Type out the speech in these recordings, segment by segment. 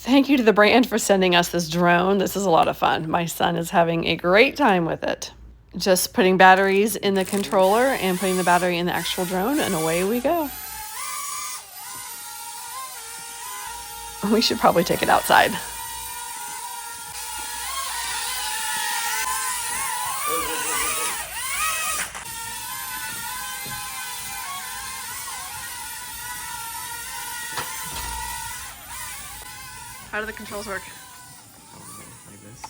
Thank you to the brand for sending us this drone. This is a lot of fun. My son is having a great time with it. Just putting batteries in the controller and putting the battery in the actual drone, and away we go. We should probably take it outside. How do the controls work? Like this.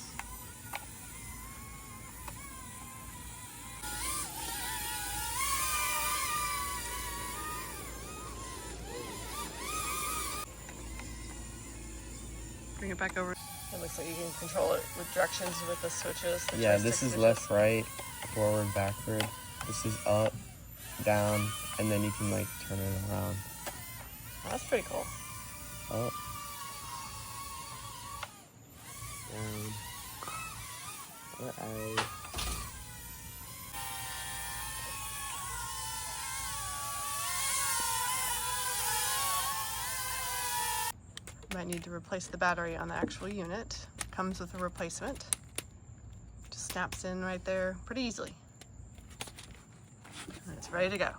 Bring it back over. It looks like you can control it with directions with the switches. Yeah, this is left, right, forward, backward. This is up, down, and then you can like turn it around. Oh, that's pretty cool. Up, down, or out. Might need to replace the battery on the actual unit. Comes with a replacement. Just snaps in right there pretty easily. And it's ready to go.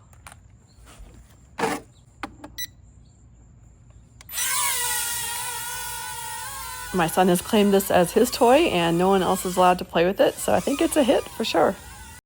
My son has claimed this as his toy and no one else is allowed to play with it, so I think it's a hit for sure.